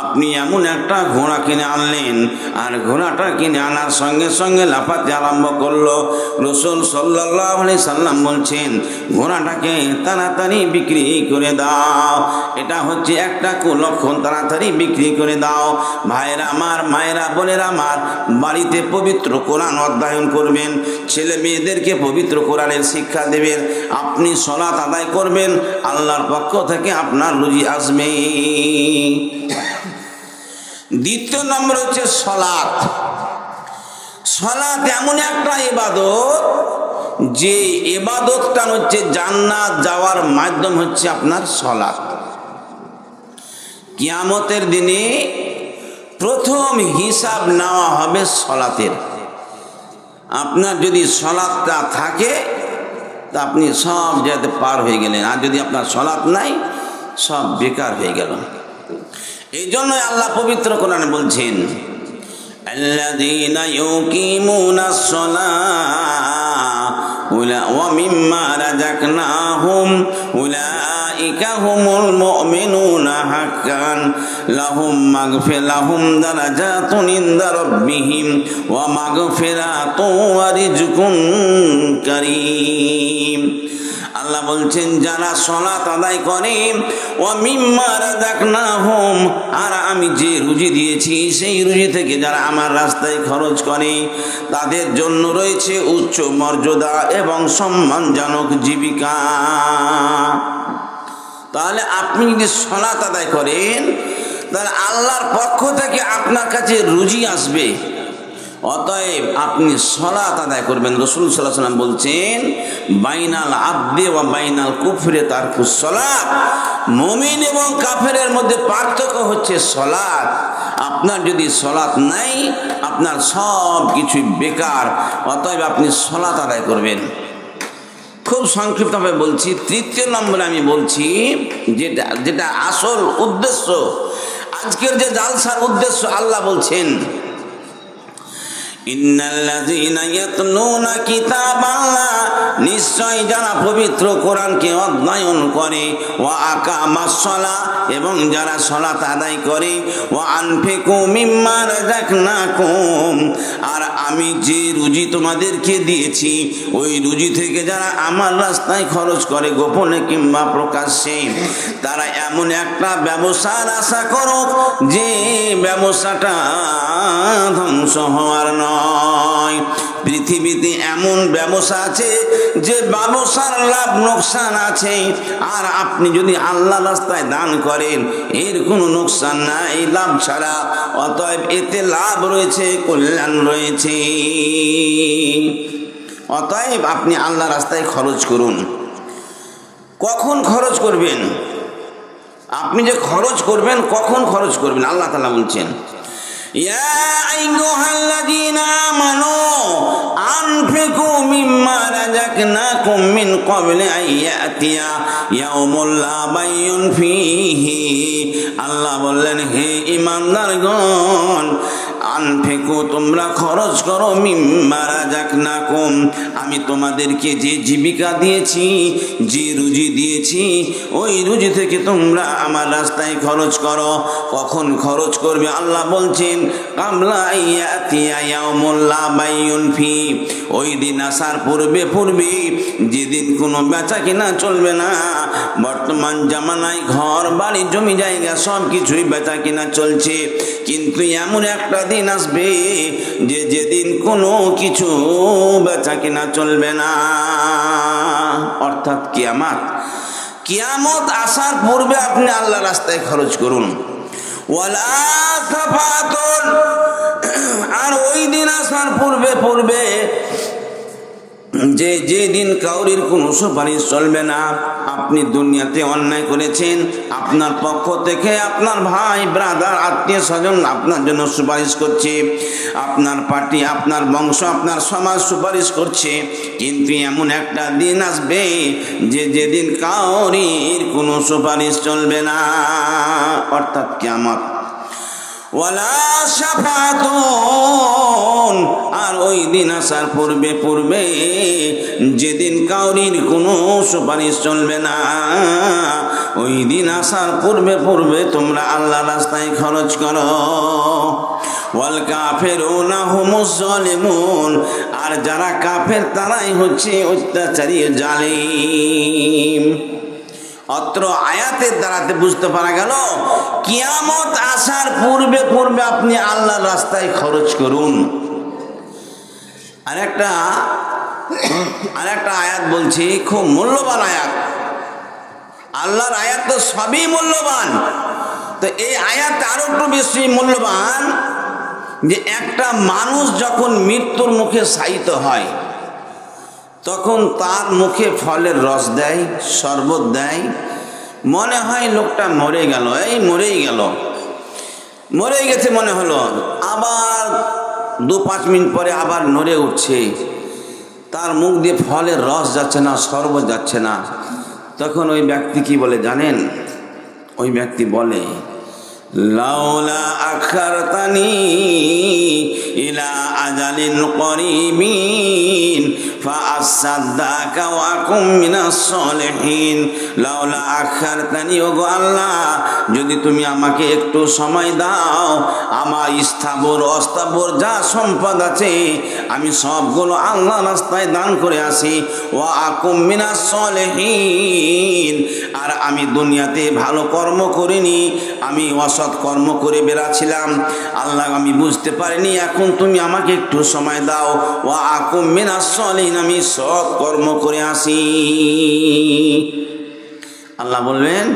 আপনি এমন একটা ঘোড়া কিনে আনলেন, আর ঘোড়াটা কিনে আনার সঙ্গে সঙ্গে লাফাতে আরম্ভ করলো। রাসূল সাল্লাল্লাহু আলাইহি সাল্লাম বলছেন, ঘোড়াটাকে তাড়াতাড়ি বিক্রি করে দাও। এটা হচ্ছে একটা কুলক্ষণ, তাড়াতাড়ি বিক্রি করে দাও। ভাইরা আমার, মায়েরা, বোনেরা আমার, বাড়িতে পবিত্র কোরআন অধ্যয়ন করবেন, ছেলে মেয়েদেরকে পবিত্র কোরআনের শিক্ষা দেবেন, আপনি সালাত আদায় করবেন, আল্লাহর পক্ষ থেকে আপনার রুজি আসবে। দ্বিতীয় নম্বর হচ্ছে সালাত। সালাত এমন একটা ইবাদত, যে ইবাদতটা হচ্ছে জান্নাত যাওয়ার মাধ্যম হচ্ছে আপনার সালাত। কিয়ামতের দিনে প্রথম হিসাব নেওয়া হবে সালাতের। আপনার যদি সালাতটা থাকে তা আপনি সব জায়গাতে পার হয়ে গেলেন, আর যদি আপনার সালাত নাই সব বেকার হয়ে গেল। এই জন্যই আল্লাহ পবিত্র কোরআনে বলছেন, আল্লাযীনা ইউকিমুনাস সালাতা ওয়া মিম্মা রাযাকনাহুম উলাইকা হুমুল মুমিনুনা হাক্কান লাহুম দারাজাতুন ইনদা রাব্বিহিম ওয়া মাগফিরাতুন ওয়া রিজকুন কারীম। আল্লাহ বলছেন, যারা সালাত আদায় করে, ওয়া মিম্মা রাযাকনাহুম, আর আমি যে রুজি দিয়েছি সেই রুজি থেকে যারা আমার রাস্তায় খরচ করে, তাদের জন্য রয়েছে উচ্চ মর্যাদা এবং সম্মানজনক জীবিকা। তাহলে আপনি যদি সালাত আদায় করেন, তাহলে আল্লাহর পক্ষ থেকে আপনার কাছে রুজি আসবে। অতএব আপনি সালাত আদায় করবেন। রাসূল সাল্লাল্লাহু আলাইহি ওয়াসাল্লাম বলছেন, বাইনাল আবদি ওয়া বাইনাল কুফরি তারকুস সালাত। মুমিন এবং কাফেরের মধ্যে পার্থক্য হচ্ছে সালাত। আপনার যদি সালাত নাই, আপনার সব কিছুই বেকার। অতএব আপনি সালাত আদায় করবেন। খুব সংক্ষিপ্তভাবে বলছি। তৃতীয় নম্বরে আমি বলছি, যেটা আসল উদ্দেশ্য, আজকের যে জালসার উদ্দেশ্য, আল্লাহ বলছেন, ইন্নাল্লাযীনা ইয়াতলুনা কিতাবাল্লাহ, নিশ্চয় যারা পবিত্র কোরআনকে অধ্যয়ন করে, ওয়া আকামাস সালাহ, এবং যারা সালাত আদায় করে, ওয়া আনফিকু মিম্মা রাযাকনাকুম, আর আমি যে রুজি তোমাদেরকে দিয়েছি ওই রুজি থেকে যারা আমার রাস্তায় খরচ করে, গোপনে কিংবা প্রকাশ্যে, তারা এমন একটা ব্যবসার আশা করো যে ব্যবসাটা ধ্বংস হওয়ার নয়। পৃথিবীতে এমন ব্যবসা আছে যে ব্যবসার লাভ লোকসান আছে, আর আপনি যদি আল্লাহ রাস্তায় দান করেন এর কোনো লোকসান নাই, লাভ ছাড়া। অতএব এতে লাভ রয়েছে, কল্যাণ রয়েছে। অতএব আপনি আল্লাহ রাস্তায় খরচ করুন। কখন খরচ করবেন? আপনি যে খরচ করবেন, কখন খরচ করবেন? আল্লাহ তাআলা বলছেন, ইয়া আইয়ুহাল্লাযীনা আমানু আনফিকু মিম্মা রাযাকনাকুম মিন ক্বাবলি আন ইয়াতিয়া ইয়াউমুন লা বাইউন ফীহি। আল্লাহ বললেন, হে ঈমানদারগণ, আনফিকু, তোমরা খরচ করো, মিম্মা রাযাকনাকুম, আমি তোমাদেরকে যে জীবিকা দিয়েছি, যে রুজি দিয়েছি, ওই রুজি থেকে তোমরা আমার রাস্তায় খরচ করো। কখন খরচ করবে? আল্লাহ বলছেন, কাবলা ইয়াতিয়া ইয়াউমুন লা বাইউন ফি, ওই দিন আসার পূর্বে যেদিন কোনো বেচা কিনা চলবে না। বর্তমান জামানায় ঘর বাড়ি জমি জায়গা সব কিছুই বেচা কিনা চলছে, কিন্তু এমন একটা দিন আসবে যেদিন কোনো কিছু বেচা কিনা চলবে না, অর্থাৎ কিয়ামত আসার পূর্বে আপনি আল্লাহ রাস্তায় খরচ করুন। ওয়ালা সাফাতুন, আর ওই দিন আসার পূর্বে যেদিন কাউরির কোনো সুপারিশ চলবে না। আপনি দুনিয়াতে অন্যায় করেছেন, আপনার পক্ষ থেকে আপনার ভাই, ব্রাদার, আত্মীয় স্বজন আপনার জন্য সুপারিশ করছে, আপনার পার্টি, আপনার বংশ, আপনার সমাজ সুপারিশ করছে, কিন্তু এমন একটা দিন আসবে যেদিন কাউরির কোনো সুপারিশ চলবে না, অর্থাৎ কিয়ামত। ওয়ালা শাফাতুন, আর ওই দিন আসার পূর্বে পূর্বে যেদিন কাউরির কোনো সুপারিশ চলবে না, ওই দিন আসার পূর্বে পূর্বে তোমরা আল্লাহ রাস্তায় খরচ করো। ওয়াল কাফিরুনা হুমুজ জালিমুন, আর যারা কাফের তারাই হচ্ছে অত্যাচারী জালিম। অত্র আয়াতের দ্বারাতে বুঝতে পারা গেল কিয়ামত আসার পূর্বে পূর্বে আপনি আল্লাহর রাস্তায় খরচ করুন। আরেকটা আয়াত বলছি, খুব মূল্যবান আয়াত। আল্লাহর আয়াত তো সবই মূল্যবান, তো এই আয়াত আরো একটু বেশি মূল্যবান যে একটা মানুষ যখন মৃত্যুর মুখে শায়িত হয় তখন তার মুখে ফলের রস দেয়, শরবত দেয়, মনে হয় লোকটা মরে গেল, এই মরেই গেল, মরে গেছে মনে হলো, আবার 2-5 মিনিট পরে আবার নড়ে উঠছে, তার মুখ দিয়ে ফলের রস যাচ্ছে না, শরবত যাচ্ছে না। তখন ওই ব্যক্তি কি বলে জানেন? ওই ব্যক্তি বলে, লাউলা আখারতানি ইলা আজালিন করিবিন ফাআসাদ্দাকা ওয়া আকুম মিনাস সলিহিন। লাউলা আখারতানি, ওগো আল্লাহ, যদি তুমি আমাকে একটু সময় দাও, আমার স্থাবর অস্থাবর যা সম্পদ আছে আমি সবগুলো আল্লাহ রাস্তায় দান করে আসি। ওয়া আকুম মিনাস সলিহিন, আর আমি দুনিয়াতে ভালো কর্ম করিনি, আমি অসৎ কর্ম করে বেড়াচ্ছিলাম, আল্লাহ আমি বুঝতে পারিনি, এখন তুমি আমাকে একটু সময় দাও। ওয়া আকুম মিনাস সলিহিন, আমি সৎ কর্ম করে আসি। আল্লাহ বলবেন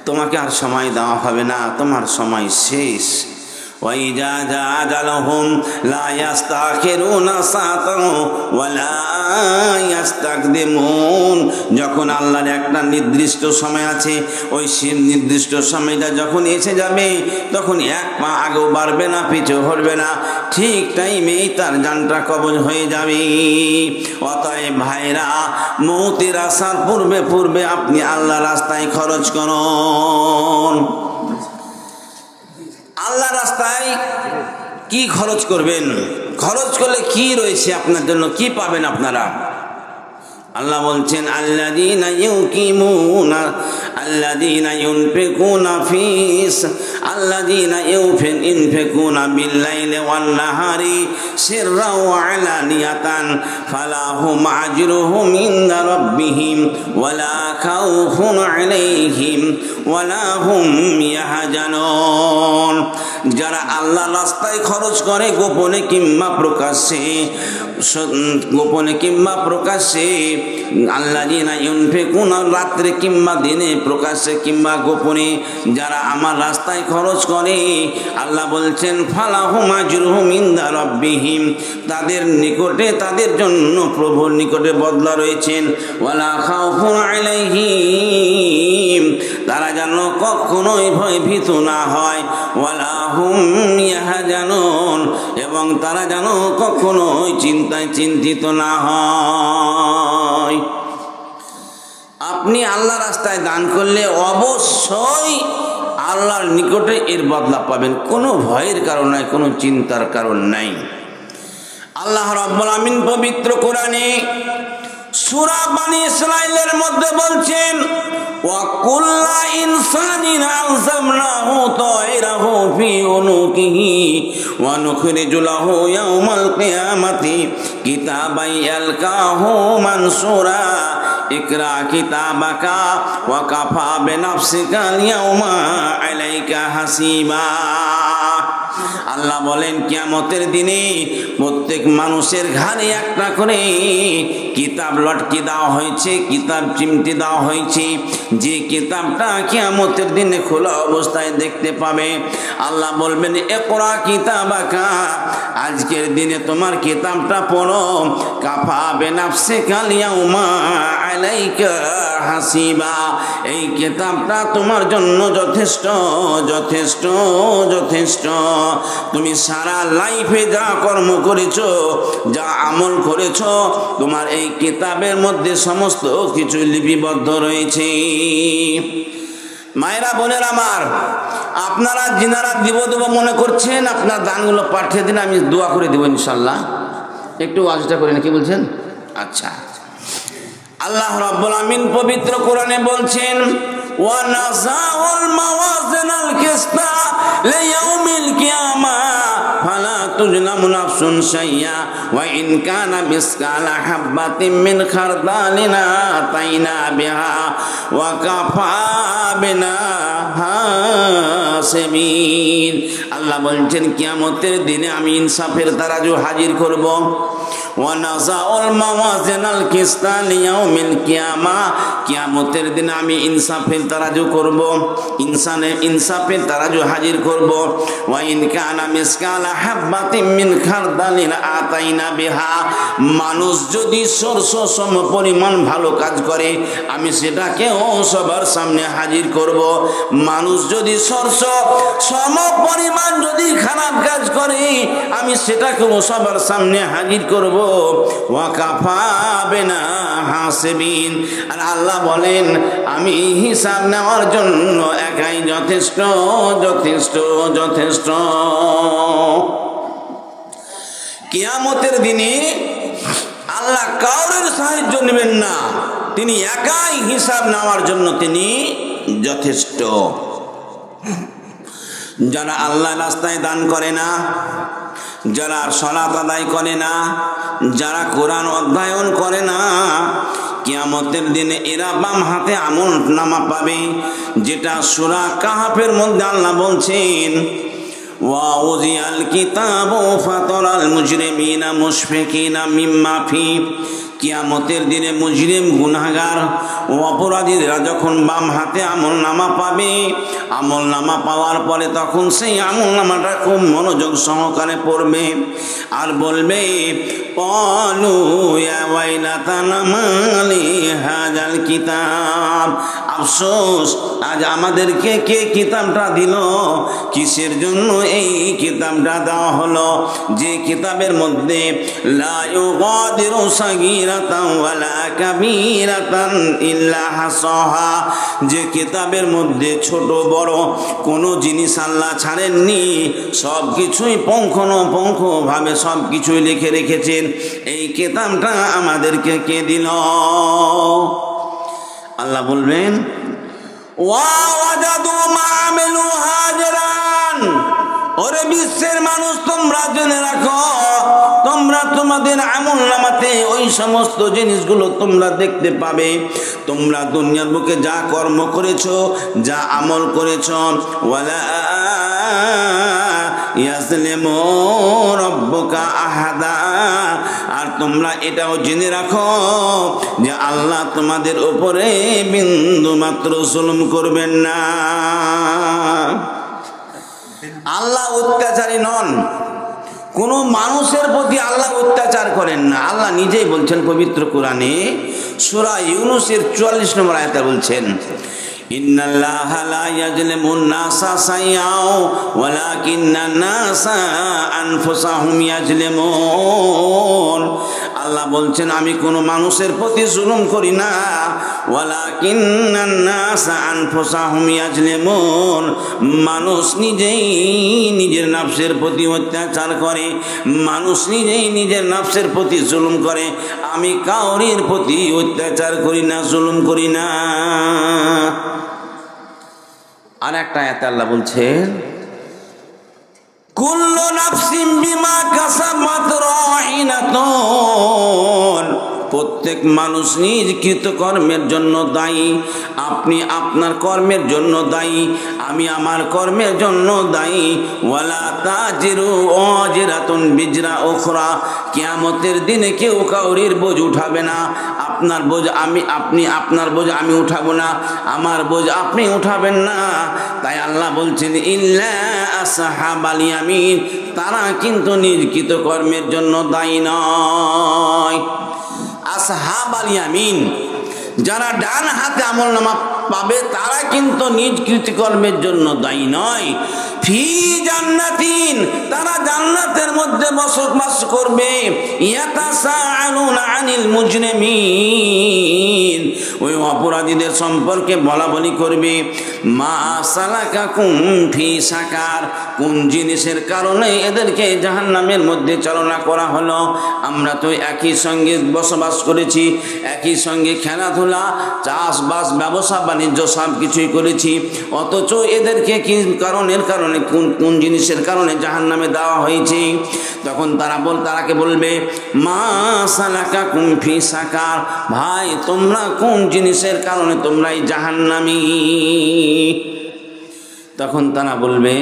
তোমাকে আর সময় দেওয়া হবে না, তোমার সময় শেষ। ওয়াইজা জাআজালহুম লা ইস্তাখিরুনা সাআতান ওয়া লা ইস্তাকদিমুন, যখন আল্লাহর একটা নির্দিষ্ট সময় আছে, ওই নির্দিষ্ট সময়টা যখন এসে যাবে তখন এক পা আগেও বাড়বে না, পিছু হটবে না, ঠিক টাইমেই তার জানটা কবজ হয়ে যাবে। অতএব ভাইরা, মৌতের আসার পূর্বে পূর্বে আপনি আল্লাহ রাস্তায় খরচ করুন। আল্লাহ রাস্তায় কি খরচ করবেন? খরচ করলে কি রয়েছে আপনার জন্য, কি পাবেন আপনারা? আল্লাহ বলছেন, আল্লাযীনা ইউকিমুনা আল্লাযীনা ইউনফিকুনা ফিস আল্লাযীনা ইউনফিকুনা বিল-লাইলি ওয়ান-নাহারি সিররাও ওয়া আলানিয়াতান ফালাহুম আজরুহুম ইনদা রাব্বিহিম ওয়ালা খাউফুন আলাইহিম ওয়ালা হুম ইয়াহজানুন। যারা আল্লাহর রাস্তায় খরচ করে গোপনে কিংবা প্রকাশ্যে, গোপনে কিংবা প্রকাশ্যে, আল্লাযীনা ইউনফিকুনা, রাত্রে কিংবা দিনে, প্রকাশ্যে কিংবা গোপনে, যারা আমার রাস্তায় খরচ করে, আল্লাহ বলছেন ফালাহুম আজরুহুম ইনদা রাব্বিহিম, তাদের নিকটে, তাদের জন্য প্রভুর নিকটে বদলা রয়েছেন। ওয়ালা খাউফুন আলাইহিম, তারা যেন কখনোই ভয়ভীত না হয়। ওয়ালা হুম ইয়াহজানুন, এবং তারা যেন কখনোই চিন্তায় চিন্তিত না হয়। আপনি আল্লাহ রাস্তায় দান করলে অবশ্যই আল্লাহর নিকটে এর বদলা পাবেন, কোনো ভয়ের কারণ নাই, কোনো চিন্তার কারণ নাই। আল্লাহ রাব্বুল আমিন পবিত্র কোরআনে সূরা বনী ইসরাঈলের মধ্যে বলছেন, ওয়া কুল্লা ইনসানিন আলজামনাহু তায়রাহু ফি উনুকিহি ওয়া নুখরিজু লাহু ইয়াওমাল কিয়ামাতি কিতাবান ইয়ালকাহু মানসুরা ইকরা কিতাবাকা ওয়া কাফা বিনাফসিকা আল-ইয়াওমা আলাইকা হাসিবা। আল্লাহ বলেন, কিয়ামতের দিনে প্রত্যেক মানুষের ঘাড়ে একটা করে কিতাব লটকে দেওয়া হয়েছে, কিতাব চিমটে দেওয়া হয়েছে, যে কিতাবটা কিয়ামতের দিনে খোলা অবস্থায় দেখতে পাবে। আল্লাহ বলবেন, ইকরা কিতাবাকা, আজকের দিনে তোমার কিতাবটা পড়ো, কাফা বিনাফসিকা আল-ইয়াওমা আলাইকা হাসিবা, এই কিতাবটা তোমার জন্য যথেষ্ট যথেষ্ট যথেষ্ট। তুমি সারা লাইফে যা কর্ম করেছো, যা আমল করেছো, তোমার এই কিতাবের মধ্যে সমস্ত কিছু লিপিবদ্ধ রয়েছে। মায়েরা বোনের আমার, আপনারা যিনারা দিব মনে করছেন আপনার দানগুলো পাঠিয়ে দিন, আমি দোয়া করে দেবো ইনশাল্লাহ। একটু ওয়াজটা করেন, কি বলছেন? আচ্ছা, আল্লাহ রাব্বুল আমিন পবিত্র কোরআনে বলছেন, ওয়া নাযাউল মাওয়াজিনাল কিসতা লিয়াউমিল কিয়ামা ফালা তুজলামু নাফসুন শাইয়া ওয়া ইন কানা মিসকালা হাববাতিন মিন খারদালিন আতাইনা বিহা ওয়া কাফা বিনা হাসিবিন। আল্লাহ বলছেন কিয়ামতের দিনে আমি ইনসাফের তারাজু হাজির করব। ওয়া নাযাউল মাওয়াজিনাল কিসতা লিয়াউমিল কিয়ামা, কিয়ামতের দিনে আমি ইনসাফের তারাজু করব, ইনসাফের তারাজু হাজির করব। ওয়া ইন কানা মিসকালা হাববাতিন মিন খারদালিন আতাইনা বিহা, মানুষ যদি সরষ সম পরিমাণ ভালো কাজ করে আমি সেটাকেও সবার সামনে হাজির করব। মানুষ যদি সরষ সম পরিমাণ যদি খারাপ কাজ করে আমি সেটাকেও সবার সামনে হাজির করব। ওয়া কাফা বিনা হাসিবিন, আর আল্লাহ বলেন আমি হিসাব নেওয়ার জন্য একাই যথেষ্ট যথেষ্ট যথেষ্ট। কিয়ামতের দিনে আল্লাহ কাউরের সাহায্য নেবেন না, তিনি একাই হিসাব নেওয়ার জন্য তিনি যথেষ্ট। যারা আল্লাহ রাস্তায় দান করে না, যারা সালাত আদায় করে না, যারা কোরআন অধ্যয়ন করে না, কিয়ামতের দিনে এরা বাম হাতে আমল নামা পাবে, যেটা সূরা কাহাফের মধ্যে আল্লাহ বলছেন, ওয়া উযিয়াল কিতাবু ফাতারাল মুজরিমিনা মুশফিকিনা মিম্মা ফি, কিয়ামতের দিনে মুজরিম গুনাহগার ও অপরাধীরা যখন বাম হাতে আমল নামা পাবে, আমল নামা পাওয়ার পরে তখন সেই আমল নামাটা খুব মনোযোগ সহকারে পড়বে আর বলবে, ক্বালু ইয়া ওয়াইলাতানা মালি হাযাল কিতাব, আফসোস আজ আমাদেরকে কে কিতাবটা দিল, কিসের জন্য এই কিতাবটা দেওয়া হলো, যে কিতাবের মধ্যে লা ইউগাদিরু সাগীরাতান ওয়ালা কাবীরাতান ইল্লা হাসাহা, যে কিতাবের মধ্যে ছোট বড় কোনো জিনিস আল্লাহ ছাড়েননি, সব কিছুই পুঙ্খানুপুঙ্খভাবে সব কিছুই লিখে রেখেছেন। এই কিতাবটা আমাদেরকে কে দিল? আল্লাহ বলবেন, ওয়া ওয়াজাদু মা আমিলু হাজিরান, ওরে বিশ্বের মানুষ তোমরা জেনে রাখো, তোমরা তোমাদের আমল নামাতে ওই সমস্ত জিনিসগুলো তোমরা দেখতে পাবে, তোমরা দুনিয়ার বুকে যা কর্ম করেছো, যা আমল করেছো। ওয়ালা ইয়াজলিমু রাব্বুকা আহাদা, আর তোমরা এটাও জেনে রাখো যে আল্লাহ তোমাদের উপরে বিন্দু মাত্র জুলুম করবেন না। আল্লাহ অত্যাচারী নন, কোন মানুষের প্রতি আল্লাহ অত্যাচার করেন না। আল্লাহ নিজেই বলছেন পবিত্র কোরআনে সূরা ইউনূসের 44 নম্বর আয়াতে বলছেন, ইন্নাল্লাহা লা ইয়াজলিমুন নাসা শাইআও ওয়ালাকিন্নান নাসা আনফুসাহুম ইয়াজলিমুন। আল্লাহ বলছেন আমি কোনো মানুষের প্রতি জুলুম করি না, ওয়ালাকিন্নান নাসা আনফুসাহুম ইয়াজলিমুন, মানুষ নিজেই নিজের নফসের প্রতি অত্যাচার করে, মানুষ নিজেই নিজের নফসের প্রতি জুলুম করে। আমি কাউরির প্রতি অত্যাচার করি না, জুলুম করি না। আর একটা আয়াতে আল্লাহ বলছেন, কুল্লু নাফসিন বিমা কাসাবাত রাহিনাতুন, প্রত্যেক মানুষ নিজ কৃতকর্মের জন্য দায়ী। আপনি আপনার কর্মের জন্য দায়ী, আমি আমার কর্মের জন্য দায়ী। ওয়ালা তাজিরু ওয়াজিরাতুন বিজরা উখরা, কিয়ামতের দিনে কেউ কাউরির বোঝ উঠাবে না। আপনার বোঝ আপনি আপনার বোঝ আমি উঠাবো না, আমার বোঝ আপনি উঠাবেন না। তাই আল্লাহ বলছেন ইল্লা আসহাবাল ইয়ামিন, তারা কিন্তু নিজ কৃতকর্মের জন্য দায়ী নয়। আসহাবাল ইয়ামিন, যারা ডান হাতে আমলনামা পাবে তারা কিন্তু নিজ কৃতকর্মের জন্য দায়ী নয়। ফি জান্নাতিন, তারা জান্নাতের মধ্যে বসবাস করবে। ইয়াতাসাআলুনা আনিল মুজরিমিন, ওই অপরাধীদের সম্পর্কে বলা বলি করবে। মা সালাকাকুম ফি সাকার, কোন জিনিসের কারণে এদেরকে জাহান্নামের মধ্যে চালনা করা হলো? আমরা তো একই সঙ্গে বসবাস করেছি, একই সঙ্গে খেলাধুলা, চাষবাস, ব্যবসা বাণিজ্য সব কিছুই করেছি, অথচ এদেরকে কি কারণের কারণে কোন জিনিসের কারণে জাহান্নামে দেওয়া হয়েছে? তখন তারাকে বলবে মা সালাকাকুম ফি সাকার, ভাই তোমরা কোন জিনিসের কারণে তোমরা এই জাহান্নামী? তখন তারা বলবে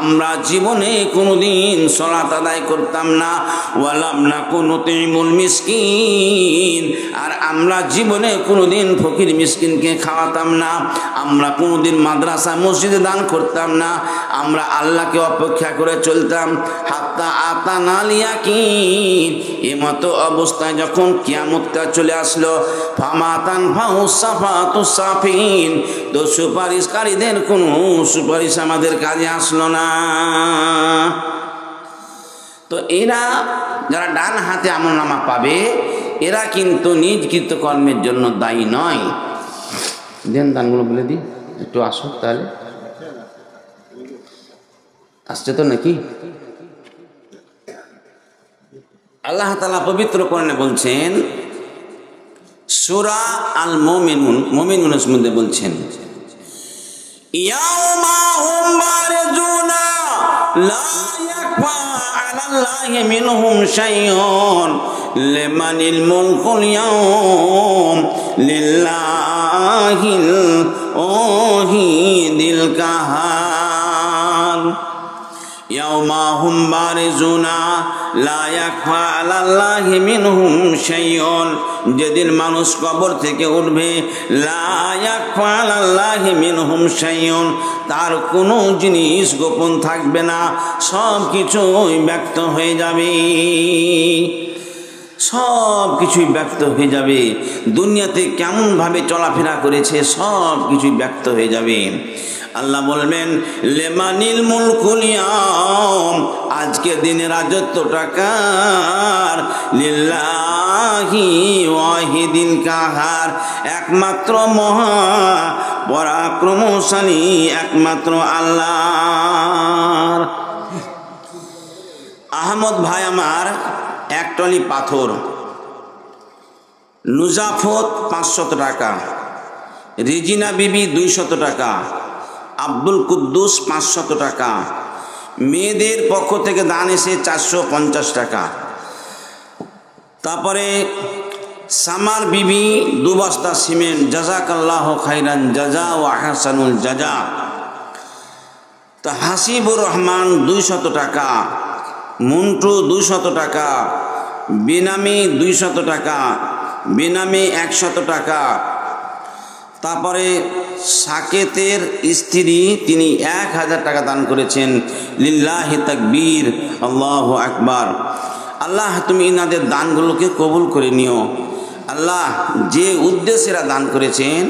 আমরা জীবনে কোনোদিন সালাত আদায় করতাম না, ওয়ালাম নাকু নুতিমুল মিসকিন, আর আমরা জীবনে কোনোদিন ফকির মিসকিনকে খাওয়াতাম না, আমরা কোনোদিন মাদ্রাসা মসজিদে দান করতাম না, আমরা আল্লাহকে অপেক্ষা করে চলতাম। হাত্তা আতানাল ইয়াকিন, এমতো অবস্থায় যখন কিয়ামতটা চলে আসলো, ফামাতান ফাউসাফাতু সাফিন, তো সুপারিশকারীদের কোনো সুপারিশ আমাদের কাজে আসলো না। তো এরা যারা ডান হাতে আমলনামা পাবে, এরা কিন্তু নিজ কৃতকর্মের জন্য দায়ী নয়। দেন দানগুলো বলে দিই, একটু আসুক তাহলে। আসছে তো নাকি? আল্লাহ তাআলা পবিত্র কোরআনে বলছেন, সূরা আল মুমিনুন, মুমিনুনের মধ্যে বলছেন, ইয়াউমা হুম বারিজুনা লা ইয়াকফা আলাল্লাহি মিনহুম শাইউন লিমানিল মুলকুল ইয়াউম লিল্লাহিল ওয়াহিদিল কাহার। ইয়াউমা হুম বারিজুনা লা ইয়াকফা আলাল্লাহি মিনহুম শাইউন, যেদিন মানুষ কবর থেকে উঠবে, লা ইয়াকফা আলাল্লাহি মিনহুম শাইউন, তার কোনো জিনিস গোপন থাকবে না, সব কিছুই ব্যক্ত হয়ে যাবে, সব কিছুই ব্যক্ত হয়ে যাবে। দুনিয়াতে কেমনভাবে চলাফেরা করেছে সব কিছুই ব্যক্ত হয়ে যাবে। আল্লাহ বলবেন লিমানিল মুলকুল ইয়াউম, আজকের দিনে রাজত্বটা কার? লিল্লাহি ওয়াহিদিল কাহার, একমাত্র মহা পরাক্রমশালী একমাত্র আল্লাহর। আহমদ ভাই আমার এক টলি পাথর, নুজাফত 500 টাকা, রিজিনা বিবি 200 টাকা, আব্দুল কুদ্দুস 500 টাকা, মেয়েদের পক্ষ থেকে দান এসে 450 টাকা, তারপরে সামার বিবি 2 বস্তা সিমেন্ট, জাজাকাল্লাহ খাইরান জাজা ও আহসানুল জাজা। তা হাসিবুর রহমান 200 টাকা, মুন্টু 200 টাকা, বিনামি 200 টাকা, বিনামি 100 টাকা। তারপরে সাকেতের স্ত্রী তিনি 1000 টাকা দান করেছেন। লিল্লাহি তাকবীর, আল্লাহু আকবার। আল্লাহ তুমি ইনাদের দানগুলোকে কবুল করে নিও। আল্লাহ যে উদ্দেশ্যেরা দান করেছেন,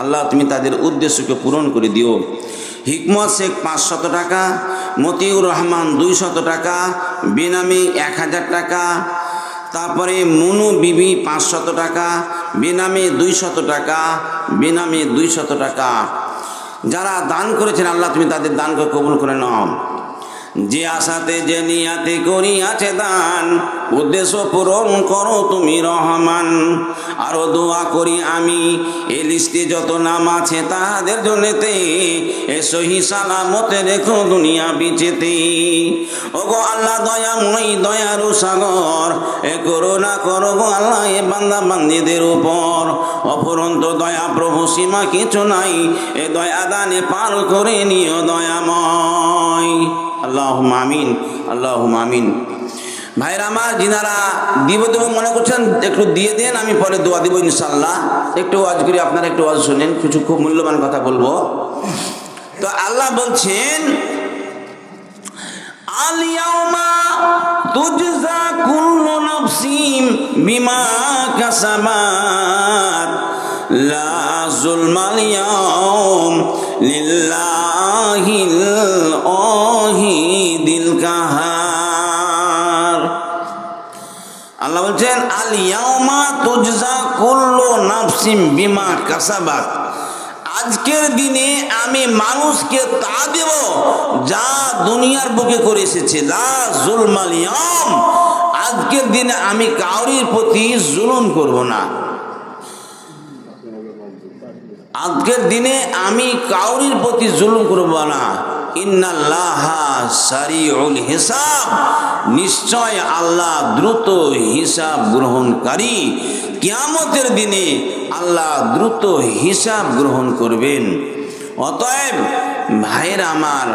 আল্লাহ তুমি তাদের উদ্দেশ্যকে পূরণ করে দিও। হিকমত শেখ 500 টাকা, মতিউর রহমান 200 টাকা, বিনামি 1000 টাকা, তারপরে মুনু বিবি 500 টাকা, বিনামি 200 টাকা, বিনামি 200 টাকা। যারা দান করেছেন আল্লাহ তুমি তাদের দানকে কবুল করে নাও। যে আশাতে যে নিয়াতে করিয়াছে দান, উদ্দেশ্য পূরণ করো তুমি রহমান। আরো দোয়া করি আমি, এই লিস্টে যত নাম আছে তাদের জন্যতে এ সহি সালামতে রেখো দুনিয়া বিচেতে। ওগো আল্লাহ দয়াময় দয়ারু সাগর, এ করুণা করো গো আল্লাহ এ বান্দা বান্দীদের উপর। অফুরন্ত দয়া প্রভু সীমা কিছু নাই, এ দয়া দানে পার করে নিও দয়াময়। আল্লাহুম্মা আমিন, আল্লাহুম্মা আমিন। ভাইরা আমার, যিনারা দিব মনে করছেন একটু দিয়ে দেন, আমি পরে দোয়া দিব ইনশাআল্লাহ। একটু ওয়াজ করি, আপনারা একটু ওয়াজ শুনেন, কিছু খুব মূল্যবান কথা বলবো। তো আল্লাহ বলছেন আল ইয়াউমা তুজজা কুল্লু নাফসিন বিমা কাসাবাত লা যুলমাল ইয়াউম লিল্লাহিল ওয়াহিদিল কাহার। আল্লাহ বলছেন আল ইয়াউমা তুজজা কুল্লু নাফসিন বিমা কাসাবাত, আজকের দিনে আমি মানুষকে তা দেব যা দুনিয়ার বুকে করে এসেছে। লা যুলমাল ইয়াউম, আজকের দিনে আমি কাউরির প্রতি জুলুম করব না। আজকের দিনে আমি কাউরির প্রতি জুলুম করব না। ইন্নাল্লাহা সারিউল হিসাব, নিশ্চয় আল্লাহ দ্রুত হিসাব গ্রহণকারী। কিয়ামতের দিনে আল্লাহ দ্রুত হিসাব গ্রহণ করবেন। অতএব ভাইরা আমার,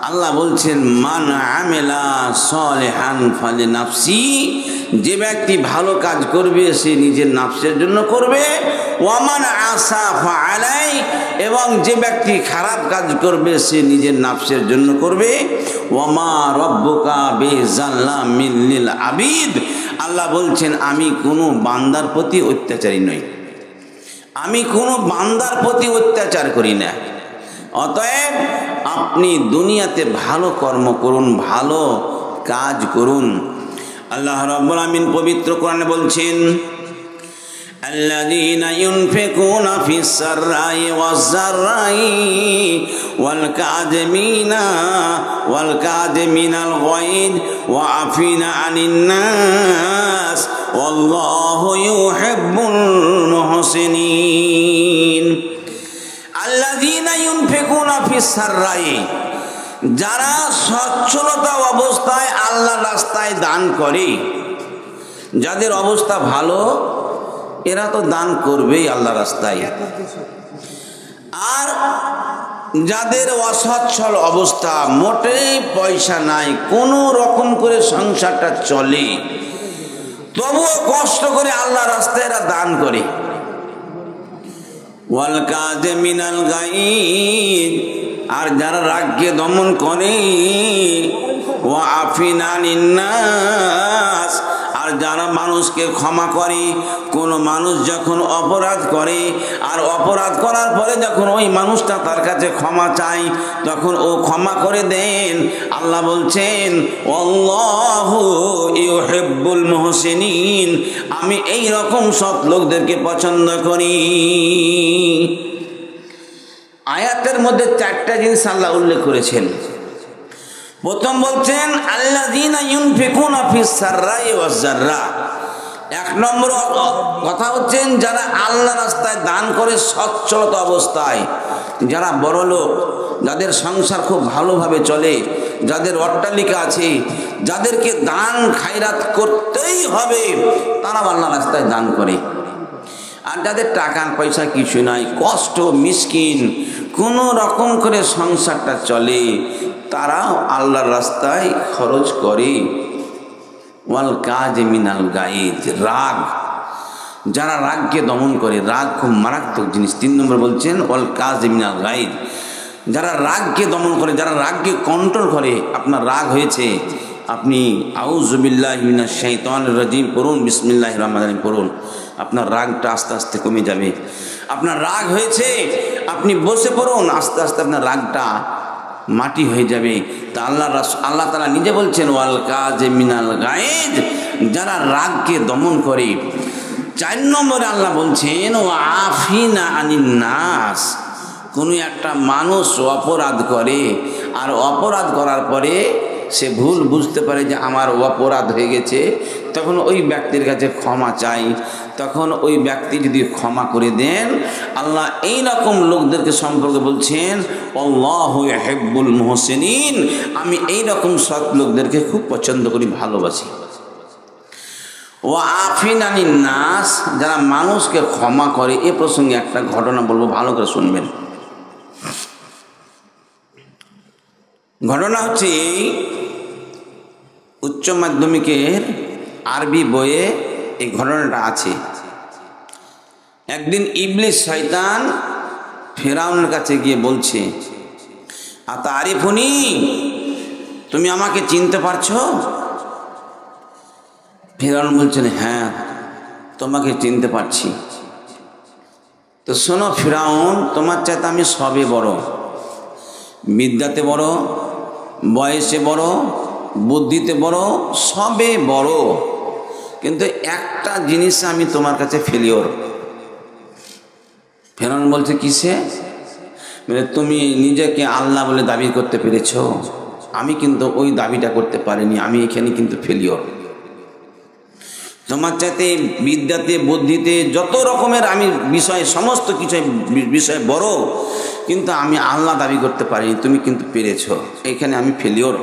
আল্লাহ বলছেন মান আমেলা সলিহান ফালিনাফসি, যে ব্যক্তি ভালো কাজ করবে সে নিজের নাফসের জন্য করবে। ওয়ামান আসা ফাআলাই, এবং যে ব্যক্তি খারাপ কাজ করবে সে নিজের নাফসের জন্য করবে। ওয়ামা রব্বুকা বিজাল্লামিল লিল আবিদ, আল্লাহ বলছেন আমি কোনো বান্দার প্রতি অত্যাচারী নই, আমি কোনো বান্দার প্রতি অত্যাচার করি না। অতএব আপনি দুনিয়াতে ভালো কর্ম করুন, ভালো কাজ করুন। আল্লাহ রাব্বুল আমিন পবিত্র কোরআনে বলছেন আল্লাযীনা ইউনফিকুনা ফিস সাররাই ওয়াজ যাররাই ওয়াল কাযিমিনাল গায়দ ওয়া আফিনা আনিন নাস ওয়াল্লাহু ইউহিব্বুল মুহসিনিন। আল্লাযীনা ইউনফিকুনা ফিস সাররাই, যারা সচ্ছলতা অবস্থায় আল্লাহর রাস্তায় দান করে, যাদের অবস্থা ভালো এরা তো দান করবেই আল্লাহর রাস্তায়। আর যাদের অসচ্ছল অবস্থা, মোটেই পয়সা নাই, কোনো রকম করে সংসারটা চলে, তবুও কষ্ট করে আল্লাহর রাস্তায় এরা দান করে। ওয়াল কাযিমিনাল গায়দ, আর যারা রাগকে দমন করে, ওয়া আফিনা আনিন নাস, আর যারা মানুষকে ক্ষমা করে। কোনো মানুষ যখন অপরাধ করে আর অপরাধ করার পরে যখন ওই মানুষটা তার কাছে ক্ষমা চায় তখন ও ক্ষমা করে দেন। আল্লাহ বলছেন আল্লাহু ইউহিব্বুল মুহসিনিন, আমি এই রকম সৎ লোকদেরকে পছন্দ করি। আয়াতের মধ্যে চারটা জিনিস আল্লাহ উল্লেখ করেছেন। প্রথম বলছেন আল্লাযীনা ইউনফিকুনা ফিস সাররাই ওয়াজ যাররা, এক নম্বর কথা হচ্ছেন যারা আল্লাহ রাস্তায় দান করে সচ্ছলতা অবস্থায়, যারা বড় লোক, যাদের সংসার খুব ভালোভাবে চলে, যাদের অট্টালিকা আছে, যাদেরকে দান খায়রাত করতেই হবে, তারা আল্লাহ রাস্তায় দান করে। আর যাদের টাকা পয়সা কিছু নাই, কষ্ট, মিসকিন, কোনো রকম করে সংসারটা চলে, তারাও আল্লাহর রাস্তায় খরচ করে। ওয়াল কাযিমিনাল গায়দ, রাগ, যারা রাগকে দমন করে, রাগ খুব মারাত্মক জিনিস। 3 নম্বর বলছেন ওয়াল কাযিমিনাল গায়দ, যারা রাগকে দমন করে, যারা রাগকে কন্ট্রোল করে। আপনার রাগ হয়েছে, আপনি আউযু বিল্লাহি মিনাশ শাইতানির রাজিম পড়ুন, বিসমিল্লাহির রহমানির রহিম পড়ুন, আপনার রাগটা আস্তে আস্তে কমে যাবে। আপনার রাগ হয়েছে, আপনি বসে পড়ুন, আস্তে আস্তে আপনার রাগটা মাটি হয়ে যাবে। তা আল্লাহ তাআলা নিজে বলছেন ওয়াল কাযিমিনাল গায়দ, যারা রাগকে দমন করে। 4 নম্বরে আল্লাহ বলছেন ও আফিনা আনিন নাস, কোনো একটা মানুষ অপরাধ করে আর অপরাধ করার পরে সে ভুল বুঝতে পারে যে আমার অপরাধ হয়ে গেছে, তখন ওই ব্যক্তির কাছে ক্ষমা চাই। তখন ওই ব্যক্তি যদি ক্ষমা করে দেন, আল্লাহ এই রকম লোকদেরকে সম্পর্কে বলছেন আল্লাহু ইউহিব্বুল মুহসিনিন, আমি এই রকম সৎ লোকদেরকে খুব পছন্দ করি, ভালোবাসি। ওয়া আফিনা আনিন নাস, যারা মানুষকে ক্ষমা করে। এ প্রসঙ্গে একটা ঘটনা বলবো, ভালো করে শুনবেন। ঘটনা হচ্ছে উচ্চ মাধ্যমিকের আরবি বইয়ে এই ঘটনাটা আছে। একদিন ইবলিস শয়তান ফেরাউনের কাছে গিয়ে বলছে আতারিফুনি, তুমি আমাকে চিনতে পারছো? ফিরআউন বলছেন, হ্যাঁ তোমাকে চিনতে পারছি। তো শোনো ফিরআউন, তোমার চাইতে আমি সবে বড়, বিদ্যাতে বড়, বয়সে বড়, বুদ্ধিতে বড়, সবে বড়, কিন্তু একটা জিনিস আমি তোমার কাছে ফেলিওর। ফিরআউন বলছে কিসে? মানে তুমি নিজেকে আল্লাহ বলে দাবি করতে পেরেছ, আমি কিন্তু ওই দাবিটা করতে পারিনি, আমি এখানে কিন্তু ফেলিওর। তোমার চাইতে বিদ্যাতে বুদ্ধিতে যত রকমের আমি বিষয়, সমস্ত কিছু বিষয় বড়, কিন্তু আমি আল্লাহ দাবি করতে পারিনি, তুমি কিন্তু পেরেছ, এখানে আমি ফেলিওর।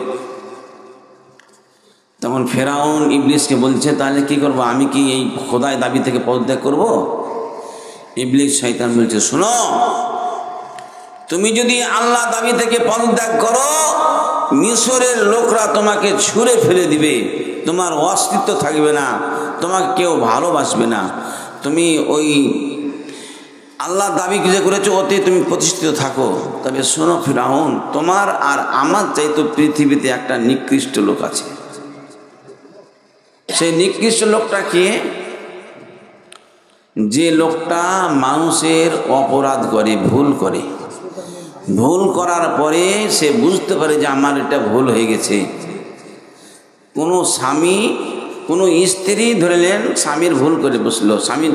তখন ফিরআউন ইবলিসকে বলছে, তাহলে কি করব, আমি কি এই খোদাই দাবি থেকে পদত্যাগ করব? ইবলিস শয়তান বলছে, শোনো, তুমি যদি আল্লাহ দাবি থেকে পদত্যাগ করো, মিশরের লোকরা তোমাকে ছুঁড়ে ফেলে দিবে, তোমার অস্তিত্ব থাকবে না, তোমাকে কেউ ভালোবাসবে না, তুমি ওই আল্লাহ দাবি যে করেছো ওতে তুমি প্রতিষ্ঠিত থাকো। তবে শোনো ফিরআউন, তোমার আর আমার চাইতে পৃথিবীতে একটা নিকৃষ্ট লোক আছে। সেই নিকৃষ্ট লোকটা কে? যে লোকটা মানুষের অপরাধ করে, ভুল করে, ভুল করার পরে সে বুঝতে পারে যে আমার এটা ভুল হয়ে গেছে। কোনো স্বামী, কোনো স্ত্রী ধরলেন স্বামীর ভুল করে বসলো, স্বামীর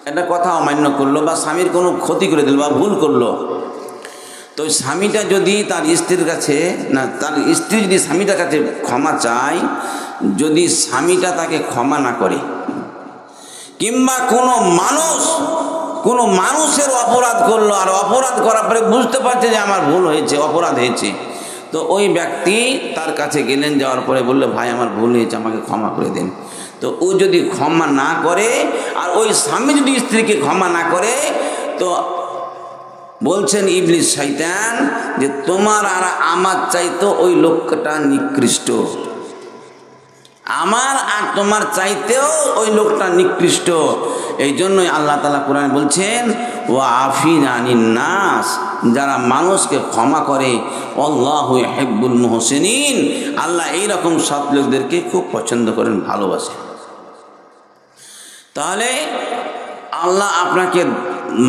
একটা কথা অমান্য করলো, বা স্বামীর কোনো ক্ষতি করে দিল বা ভুল করলো, তো স্বামীটা যদি তার স্ত্রীর কাছে না, তার স্ত্রী যদি স্বামীটার কাছে ক্ষমা চায়, যদি স্বামীটা তাকে ক্ষমা না করে, কিংবা কোনো মানুষের অপরাধ করলো, আর অপরাধ করার পরে বুঝতে পারছে যে আমার ভুল হয়েছে, অপরাধ হয়েছে, তো ওই ব্যক্তি তার কাছে গেলেন, যাওয়ার পরে বললো, ভাই আমার ভুল হয়েছে, আমাকে ক্ষমা করে দিন। তো ও যদি ক্ষমা না করে, আর ওই স্বামী যদি স্ত্রীকে ক্ষমা না করে, তো বলছেন ইবলিস শয়তান যে তোমার আর আমার চাইতো ওই লোকটা নিকৃষ্ট, আমার আর তোমার চাইতেও ওই লোকটা নিকৃষ্ট। এই জন্যই আল্লাহ তাআলা কোরআনে বলছেন, ওয়া আফিন আনিন নাস, যারা মানুষকে ক্ষমা করে, আল্লাহু ইউহিব্বুল মুহসিনিন, আল্লাহ এইরকম সৎ লোকদেরকে খুব পছন্দ করেন, ভালোবাসেন। তাহলে আল্লাহ আপনাকে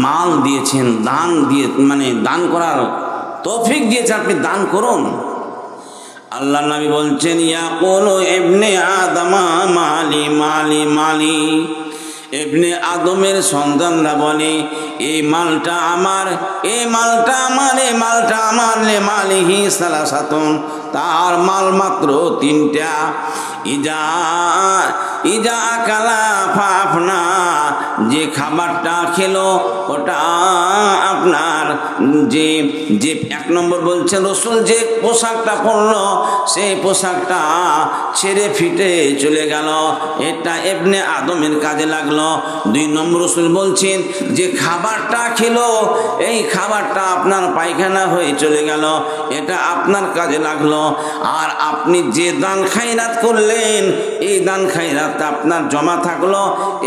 মাল দিয়েছেন, দান দিয়ে, মানে দান করার তৌফিক দিয়েছেন, আপনি দান করুন। আল্লাহ নবী বলছেন, ইয়াকুলু ইবনে আদমা মালি মালি মালি, ইবনে আদমের সন্তানরা বলে, এই মালটা আমার, এই মালটা আমার, এই মালটা আমার, লে মালিহি সালাসাতুন, তার মাল মাত্র তিনটা, ইজা ইজা আকালা ফাফনা, যে খাবারটা খেলো ওটা আপনার, যে যে এক নম্বর বলছেন রসুল, যে পোশাকটা পরলো সেই পোশাকটা ছেড়ে ফিটে চলে গেল, এটা ইবনে আদমের কাজে লাগলো। দুই নম্বর রসুল বলছেন, যে খাবারটা খেলো এই খাবারটা আপনার পায়খানা হয়ে চলে গেল, এটা আপনার কাজে লাগলো। আর আপনি যে দান খায়রাত করলেন, এই দান খায়রাতটা আপনার জমা থাকলো,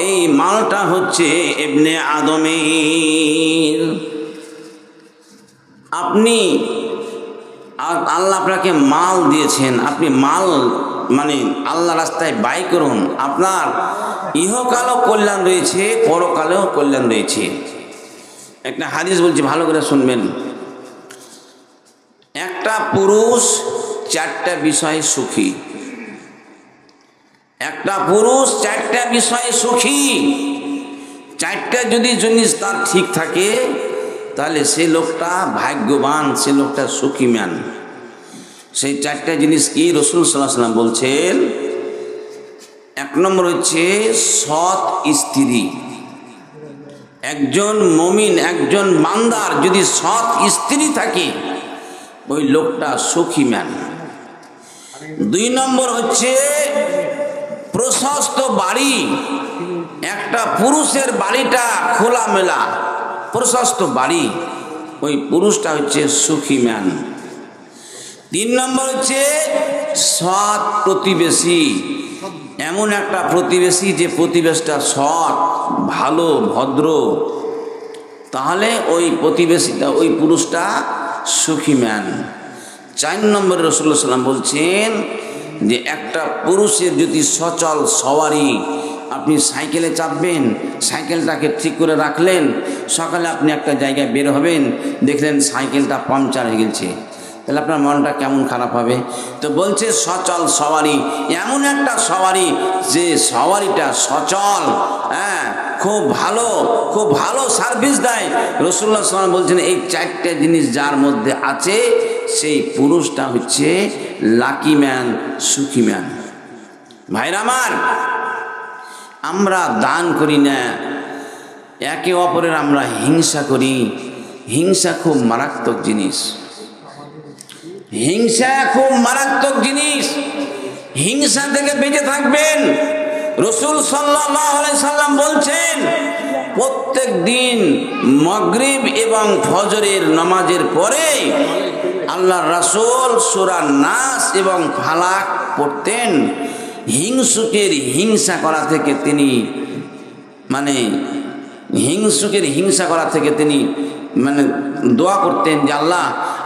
এই মালটা হচ্ছে ইবনে আদমের। আপনি আল্লাহ আপনাকে মাল দিয়েছেন, আপনি মাল মানে আল্লাহ রাস্তায় ব্যয় করুন, আপনার ইহকালেও কল্যাণ রয়েছে, পরকালেও কল্যাণ রয়েছে। একটা হাদিস বলছি, ভালো করে শুনবেন। একটা পুরুষ চারটা বিষয়ে সুখী, একটা পুরুষ চারটা বিষয়ে সুখী, চারটা যদি জিনিস তার ঠিক থাকে, তাহলে সে লোকটা ভাগ্যবান, সে লোকটা সুখী ম্যান। সেই চারটা জিনিস কি রাসূল সাল্লাল্লাহু আলাইহি ওয়াসাল্লাম বলছেন? এক নম্বর হচ্ছে সৎ স্ত্রী। একজন মুমিন, একজন বান্দার যদি সৎ স্ত্রী থাকে, ওই লোকটা সুখী ম্যান। দুই নম্বর হচ্ছে প্রশস্ত বাড়ি, একটা পুরুষের বাড়িটা খোলামেলা, প্রশস্ত বাড়ি, ওই পুরুষটা হচ্ছে সুখী ম্যান। তিন নম্বর হচ্ছে সৎ প্রতিবেশী, এমন একটা প্রতিবেশী যে প্রতিবেশীটা সৎ, ভালো, ভদ্র, তাহলে ওই প্রতিবেশীটা, ওই পুরুষটা সুখী ম্যান। 4 নম্বরে রাসূলুল্লাহ সাল্লাম বলছেন যে একটা পুরুষের যদি সচল সওয়ারি, আপনি সাইকেলে চাপবেন, সাইকেলটাকে ঠিক করে রাখলেন, সকালে আপনি একটা জায়গায় বের হবেন, দেখলেন সাইকেলটা পাংচার হয়ে গেছে, তাহলে আপনার মনটা কেমন খারাপ হবে? তো বলছে সচল সওয়ারি, এমন একটা সওয়ারি যে সওয়ারিটা সচল, হ্যাঁ, খুব ভালো সার্ভিস দেয়। রাসূলুল্লাহ সাল্লাল্লাহু আলাইহি ওয়াসাল্লাম বলছেন এই 4টে জিনিস যার মধ্যে আছে সেই পুরুষটা হচ্ছে লাকি ম্যান, সুখী ম্যান। ভাইরা আমার, আমরা দান করি না, একে অপরের আমরা হিংসা করি। হিংসা খুব মারাত্মক জিনিস, হিংসা খুব মারাত্মক জিনিস। হিংসা থেকে বেঁচে থাকবেন। রাসূল সাল্লাল্লাহু আলাইহি সাল্লাম বলছেন প্রত্যেক দিন মাগরিব এবং ফজরের নামাজের পরে আল্লাহর রাসূল সূরা নাস এবং ফালাক পড়তেন। হিংসুকের হিংসা করা থেকে তিনি দোয়া করতেন যে আল্লাহ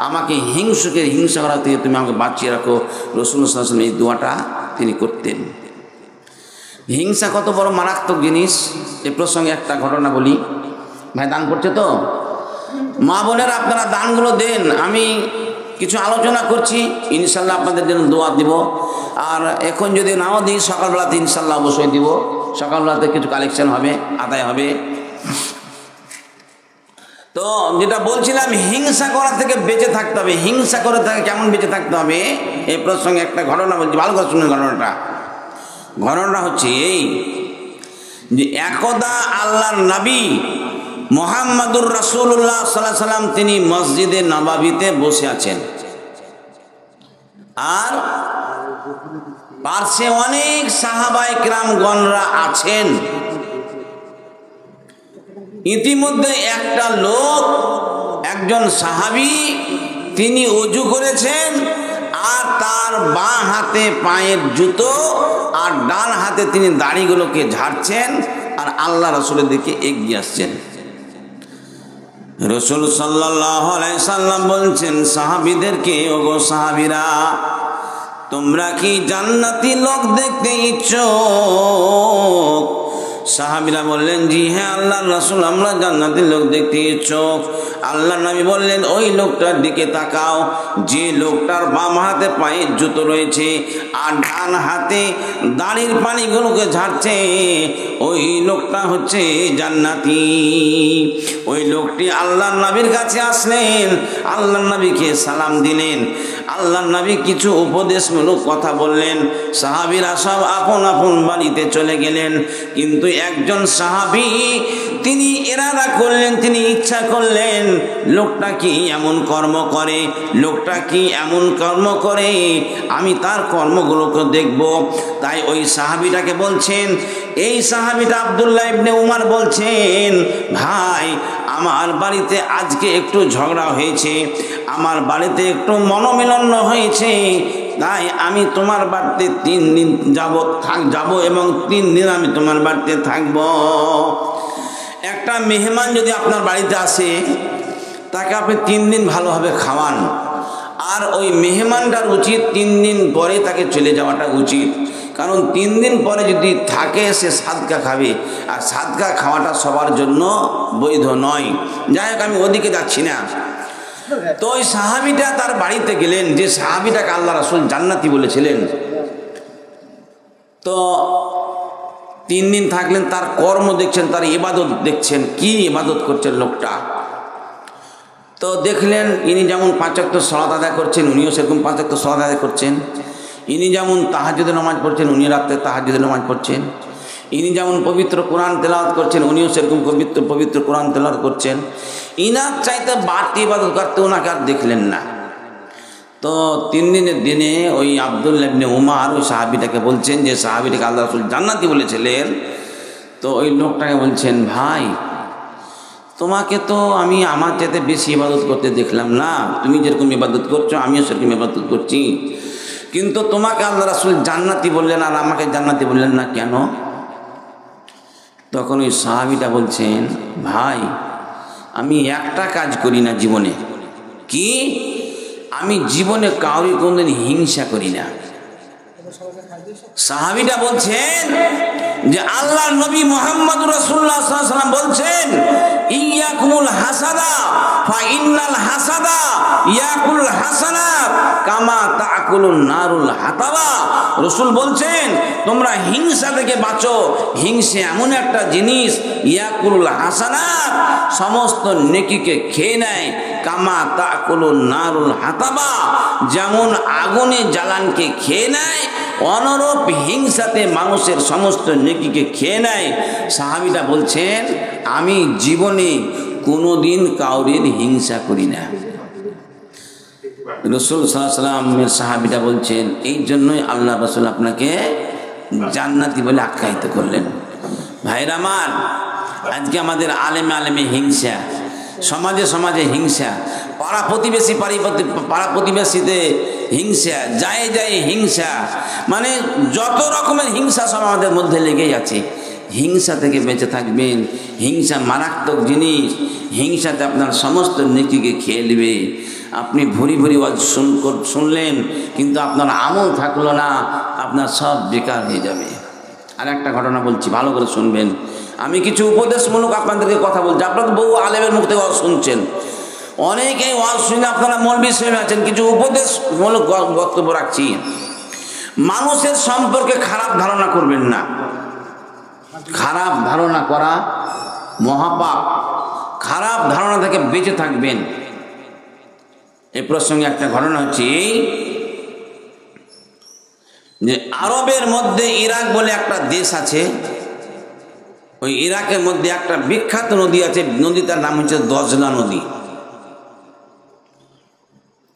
আমাকে হিংসুকের হিংসা করা থেকে তুমি আমাকে বাঁচিয়ে রাখো। রাসূলুল্লাহ সাল্লাল্লাহু আলাইহি ওয়াসাল্লাম এই দোয়াটা তিনি করতেন। হিংসা কত বড় মারাত্মক জিনিস, এ প্রসঙ্গে একটা ঘটনা বলি। ভাই দান করছে তো, মা বোনেরা আপনারা দানগুলো দেন, আমি কিছু আলোচনা করছি, ইনশাল্লাহ আপনাদের জন্য দোয়া দিব। আর এখন যদি নাও দিই সকালবেলাতে ইনশাল্লাহ অবশ্যই দিব, সকালবেলাতে কিছু কালেকশন হবে, আদায় হবে। তো যেটা বলছিলাম, হিংসা করা থেকে বেঁচে থাকতে হবে। হিংসা করে থেকে কেমন বেঁচে থাকতে হবে এই প্রসঙ্গে একটা ঘটনা বলছি, ভালো করে শুনুন। ঘটনাটা হচ্ছে এই যে একদা আল্লাহর নবী মুহাম্মদুর রাসূলুল্লাহ সাল্লাল্লাহু আলাইহি সাল্লাম তিনি মসজিদে নববীতে বসে আছেন, আর পার্শ্বে অনেক সাহাবায়ে কিরামগণরা আছেন। ইতিমধ্যে একটা লোক, একজন সাহাবী, তিনি ওযু করেছেন আর তার বাঁ হাতে পায়ের জুতো আর ডান হাতে তিনি দাড়িগুলোকে ঝাড়ছেন আর আল্লাহ রাসূলের দিকে এগিয়ে আসছেন। রাসূল সাল্লাল্লাহু আলাইহি সাল্লাম বলছেন সাহাবীদেরকে, ওগো সাহাবীরা, তোমরা কি জান্নাতি লোক দেখতে ইচ্ছুক? সাহাবীরা বললেন জি হ্যাঁ আল্লাহর রাসূল, আমরা জান্নাতের লোক দেখতে ইচ্ছুক। আল্লাহর নবী বললেন ওই লোকটার দিকে তাকাও, যে লোকটার বাম হাতে পায়ের জুতো রয়েছে আর ডান হাতে দাড়ির পানিগুলোকে ঝাড়ছে, ওই লোকটা হচ্ছে জান্নাতি। ওই লোকটি আল্লাহর নবীর কাছে আসলেন, আল্লাহর নবীকে সালাম দিলেন, আল্লাহর নবী কিছু উপদেশমূলক কথা বললেন। সাহাবীরা সব আপন আপন বাড়িতে চলে গেলেন। কিন্তু একজন সাহাবী তিনি ইরাদা করলেন, তিনি ইচ্ছা করলেন লোকটা কি এমন কর্ম করে, লোকটা কি এমন কর্ম করে, আমি তার কর্মগুলোকে দেখব। তাই ওই সাহাবীটাকে বলছেন, এই সাহাবীটা আব্দুল্লাহ ইবনে উমর বলছেন, ভাই আমার বাড়িতে আজকে একটু ঝগড়া হয়েছে, আমার বাড়িতে একটু মনোমালিন্য হয়েছে, তাই আমি তোমার বাড়িতে 3 দিন যাব এবং 3 দিন আমি তোমার বাড়িতে থাকব। একটা মেহমান যদি আপনার বাড়িতে আসে, তাকে আপনি 3 দিন ভালোভাবে খাওয়ান, আর ওই মেহমানটার উচিত 3 দিন পরে তাকে চলে যাওয়াটা উচিত। কারণ 3 দিন পরে যদি থাকে সে সাদকা খাবে, আর সাদকা খাওয়াটা সবার জন্য বৈধ নয়। যাই হোক, আমি ওদিকে যাচ্ছি না। তো ওই সাহাবীটা তার বাড়িতে গেলেন, যে সাহাবীটাকে আল্লাহ রাসূল জান্নাতি বলেছিলেন। তো 3 দিন থাকলেন, তার কর্ম দেখছেন, তার ইবাদত দেখছেন, কি ইবাদত করছেন লোকটা। তো দেখলেন ইনি যেমন 5 ওয়াক্ত সালাত আদায় করছেন, উনিও সেরকম 5 ওয়াক্ত সালাত আদায় করছেন। ইনি যেমন তাহাজ্জুদের নামাজ পড়ছেন, উনি রাতে তাহাজ্জুদের নামাজ পড়ছেন। ইনি যেমন পবিত্র কোরআন তেলাওয়াত করছেন, উনিও সেরকম পবিত্র কোরআন তেলাওয়াত করছেন। ইনার চাইতে বাড়তি ইবাদত করতে ওনাকে আর দেখলেন না। তো 3 দিনের দিনে ওই আব্দুল্লাহ ইবনে উমর ওই সাহাবীটাকে বলছেন, যে সাহাবীটাকে আল্লাহ রাসূল জান্নাতি বলেছিলেন, তো ওই লোকটাকে বলছেন, ভাই তোমাকে তো আমি আমার চাইতে বেশি ইবাদত করতে দেখলাম না, তুমি যেরকম ইবাদত করছো আমিও সেরকম ইবাদত করছি, কিন্তু তোমাকে আল্লাহ রাসূল জান্নাতি বললেন আর আমাকে জান্নাতি বললেন না কেন? তখন ওই সাহাবীটা বলছেন, ভাই আমি একটা কাজ করি না জীবনে। কি? আমি জীবনে কাউরি কোনদিন হিংসা করি না। সাহাবীটা বলছেন যে আল্লাহর নবী মুহাম্মদ রাসূলুল্লাহ সাল্লাল্লাহু আলাইহি ওয়াসাল্লাম বলছেন, ইয়াকুমুল হাসাদা ফা ইন্নাল হাসাদা ইয়াকুল হাসানাত কামা তাকুলুন নারুল হাতাবা। রাসূল বলছেন, তোমরা হিংসা থেকে বাঁচো। হিংসা এমন একটা জিনিস, ইয়াকুল হাসানাত, সমস্ত নেকিকে খেয়ে নেয়। কামা তাকুলুন নারুল হাতাবা, যেমন আগুনে জ্বালানকে খেয়ে নেয়, অনুরূপ হিংসাতে মানুষের সমস্ত নেকিকে খেয়ে নেয়। সাহাবীটা বলছেন, আমি জীবনে কোনোদিন কাউরের হিংসা করি না। রাসূল সাল্লাল্লাহু আলাইহি ওয়াসাল্লামের সাহাবীটা বলছেন, এই জন্যই আল্লাহ রাসূল আপনাকে জান্নাতি বলে আখ্যায়িত করলেন। ভাইরা আমার, আজকে আমাদের আলেমে আলেমে হিংসা, সমাজে সমাজে হিংসা, পাড়া প্রতিবেশীতে হিংসা, যায় যায় হিংসা, মানে যত রকমের হিংসা সব আমাদের মধ্যে লেগেই আছে। হিংসা থেকে বেঁচে থাকবেন। হিংসা মারাত্মক জিনিস। হিংসাতে আপনার সমস্ত নেকিকে খেয়ে নেবে। আপনি ভরি ভরি ওয়াজ শুনলেন, কিন্তু আপনার আমল থাকলো না, আপনার সব বেকার হয়ে যাবে। আর একটা ঘটনা বলছি, ভালো করে শুনবেন। আমি কিছু উপদেশমূলক আপনাদেরকে কথা বলছি। আপনারা তো বহু আলেমের মুখ থেকে ওয়াজ শুনছেন, অনেকেই ওয়াজ শুনে আপনারা মৌলবী হিসেবে আছেন। কিছু উপদেশমূলক বক্তব্য রাখছি। মানুষের সম্পর্কে খারাপ ধারণা করবেন না। খারাপ ধারণা করা মহাপাপ। খারাপ ধারণা থেকে বেঁচে থাকবেন। এই প্রসঙ্গে একটা ঘটনা হচ্ছে যে আরবের মধ্যে ইরাক বলে একটা দেশ আছে। ওই ইরাকের মধ্যে একটা বিখ্যাত নদী আছে। নদীটার নাম হচ্ছে দজলা নদী।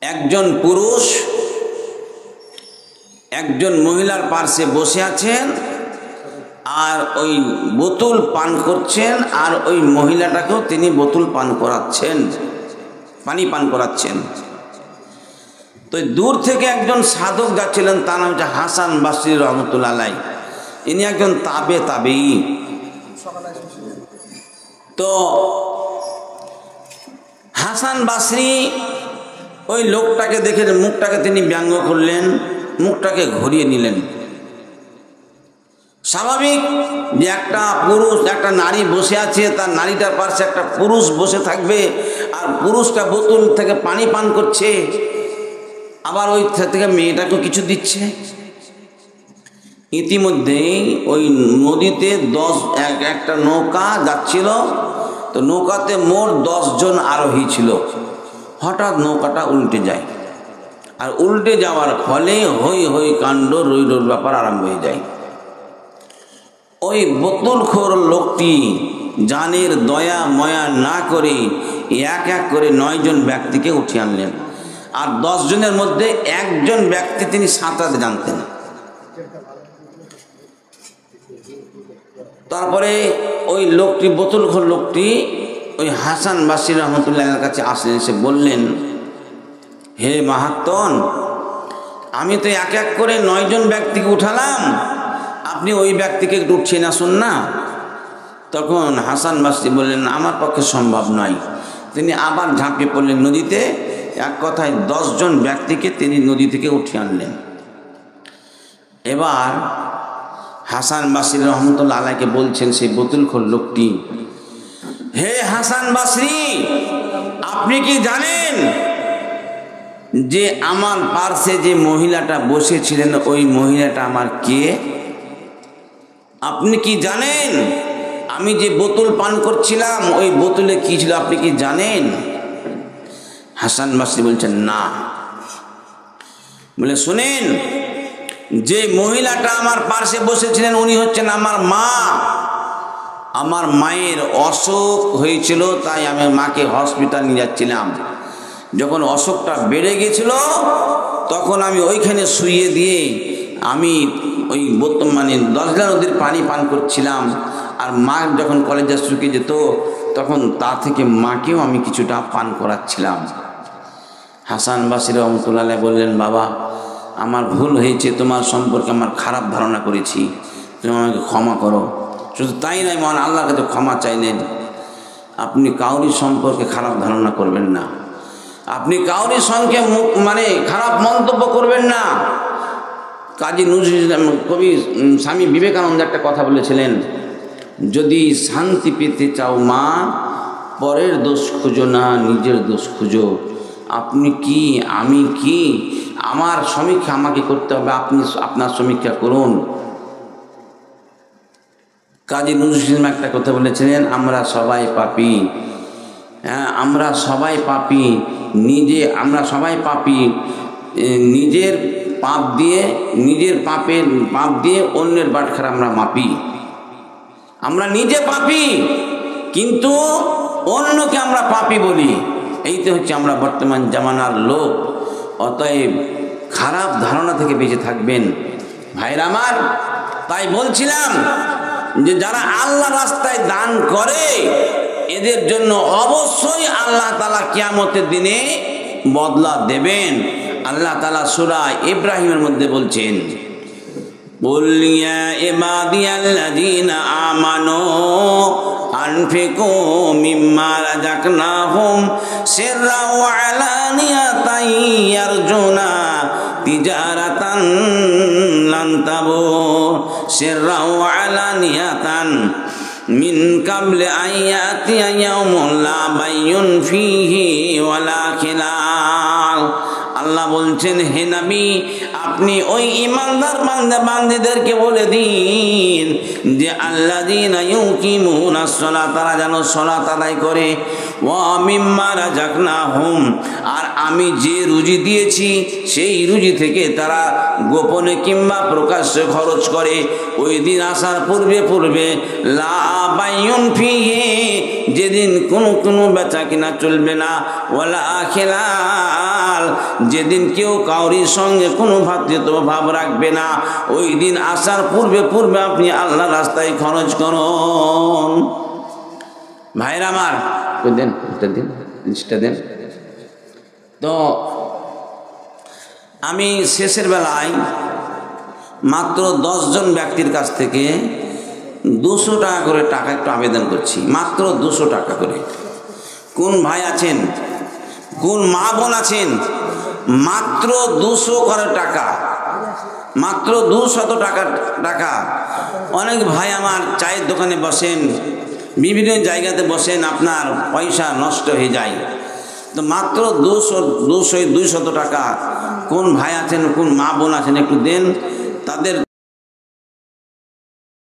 একজন পুরুষ একজন মহিলার পার্শ্বে বসে আছেন, আর ওই বোতল পান করছেন, আর ওই মহিলাটাকেও তিনি বোতল পান করাচ্ছেন, পানি পান করাচ্ছেন। তো দূর থেকে একজন সাধক যাচ্ছিলেন, তার নাম হচ্ছে হাসান বাসরি রহমতুল্লাহ আলাইহি। ইনি একজন তাবেঈ। তো হাসান বাসরি ওই লোকটাকে দেখে মুখটাকে তিনি ব্যঙ্গ করলেন, মুখটাকে ঘুরিয়ে নিলেন। স্বাভাবিক যে একটা পুরুষ একটা নারী বসে আছে, তার নারীটার পাশে একটা পুরুষ বসে থাকবে, আর পুরুষটা বোতল থেকে পানি পান করছে, আবার ওই থেকে মেয়েটাকেও কিছু দিচ্ছে। ইতিমধ্যেই ওই নদীতে একটা নৌকা যাচ্ছিল। তো নৌকাতে মোট 10 জন আরোহী ছিল। হঠাৎ নৌকাটা উল্টে যায়, আর উল্টে যাওয়ার ফলে হই হই কাণ্ড, রই রোর ব্যাপার আরম্ভ হয়ে যায়। ওই বোতলখোর লোকটি জানের দয়া ময়া না করে এক এক করে 9 জন ব্যক্তিকে উঠিয়ে আনলেন। আর 10 জনের মধ্যে একজন ব্যক্তি তিনি সাঁতার জানতেন। তারপরে ওই লোকটি, বোতলখোর লোকটি, ওই হাসান বাসরি রহমতুল্লাহের কাছে আসলেন। এসে বললেন, হে মাহাত্মন, আমি তো এক এক করে 9 জন ব্যক্তিকে উঠালাম, আপনি ওই ব্যক্তিকে একটু উঠিয়ে আসুন না। তখন হাসান বাসরি বললেন, আমার পক্ষে সম্ভব নয়। তিনি আবার ঝাঁপিয়ে পড়লেন নদীতে। এক কথায় 10 জন ব্যক্তিকে তিনি নদী থেকে উঠিয়ে আনলেন। এবার হাসান বাসরি রহমতুল্লাহ আলাইহিকে বলছেন সেই বোতলখোর লোকটি, হে হাসান বাসরি, আপনি কি জানেন যে আমার পার্শ্বে যে মহিলাটা বসেছিলেন ওই মহিলাটা আমার কে? আপনি কি জানেন আমি যে বোতল পান করছিলাম ওই বোতলে কি ছিল আপনি কি জানেন? হাসান বাসরি বলছেন না। বলে, শুনেন, যে মহিলাটা আমার পাশে বসেছিলেন উনি হচ্ছেন আমার মা। আমার মায়ের অসুখ হয়েছিল, তাই আমি মাকে হসপিটাল নিয়ে যাচ্ছিলাম। যখন অসুখটা বেড়ে গেছিল তখন আমি ওইখানে শুইয়ে দিয়ে আমি ওই বর্তমানে দজলা নদীর পানি পান করছিলাম। আর মা যখন কলেজে শুকিয়ে যেত তখন তা থেকে মাকেও আমি কিছুটা পান করাচ্ছিলাম। হাসান বাসরি রহমতুল্লাহ আলাইহি বললেন, বাবা, আমার ভুল হয়েছে, তোমার সম্পর্কে আমার খারাপ ধারণা করেছি, তুমি আমাকে ক্ষমা করো। শুধু তাই নয়, মহান আল্লাহর কাছে ক্ষমা চাইলেন। আপনি কাউরি সম্পর্কে খারাপ ধারণা করবেন না। আপনি কাউরির সঙ্গে মানে খারাপ মন্তব্য করবেন না। কাজী নজরুল ইসলাম কবি স্বামী বিবেকানন্দ একটা কথা বলেছিলেন, যদি শান্তি পেতে চাও মা, পরের দোষ খুঁজো না, নিজের দোষ খুঁজো। আপনি কি, আমি কি, আমার সমীক্ষা আমাকে করতে হবে, আপনি আপনার সমীক্ষা করুন। কাজী নজরুল ইসলাম একটা কথা বলেছিলেন, আমরা সবাই পাপী। হ্যাঁ, আমরা সবাই পাপী, আমরা সবাই পাপী। নিজের পাপ দিয়ে অন্যের বাটখারা আমরা মাপি। আমরা নিজে পাপী কিন্তু অন্যকে আমরা পাপী বলি। এই তো হচ্ছে আমরা বর্তমান জামানার লোক। অতএব খারাপ ধারণা থেকে বেঁচে থাকবেন ভাইরা আমার। তাই বলছিলাম যে যারা আল্লাহ রাস্তায় দান করে এদের জন্য অবশ্যই আল্লাহ তাআলা কিয়ামতের দিনে বদলা দেবেন। আল্লাহ তাআলা সূরা ইব্রাহিমের মধ্যে বলছেন, قل يا عبادي الذين آمنوا أنفقوا مما رزقناكم سرا وعلانية يرجون تجارة لن تبور سرا وعلانية من قبل أن يأتي يوم لا بيع فيه ولا خلال। আল্লাহ বলছেন, হে নবী, আপনি ওই ইমানদার বান্দাদেরকে বলে দিন যে আল্লাযীনা ইউকিমুনাস সালাত, তারা যেন সালাত আদায় করে, ওয়া মিম্মা রাযাকনাহুম, আর আমি যে রুজি দিয়েছি সেই রুজি থেকে তারা গোপনে কিংবা প্রকাশ্যে খরচ করে। ওই দিন আসার পূর্বে লা বাইউন ফিহি, যেদিন কোনো বেচা কিনা চলবে না, ওয়ালা খিলাল, যেদিন কেউ কাউরির সঙ্গে কোনো ভ্রাতৃত্ব ভাব রাখবে না। ওই দিন আসার পূর্বে আপনি আল্লাহ রাস্তায় খরচ করুন। ভাইরা আমার, দেন দেন। তো আমি শেষের বেলায় মাত্র 10 জন ব্যক্তির কাছ থেকে 200 টাকা করে টাকা একটু আবেদন করছি, মাত্র 200 টাকা করে। কোন ভাই আছেন, কোন মা বোন আছেন, মাত্র 200 করে টাকা, মাত্র 200 টাকা। অনেক ভাই আমার চায়ের দোকানে বসেন, বিভিন্ন জায়গাতে বসেন, আপনার পয়সা নষ্ট হয়ে যায়। তো মাত্র 200 টাকা কোন ভাই আছেন, কোন মা বোন আছেন, একটু দেন তাদের।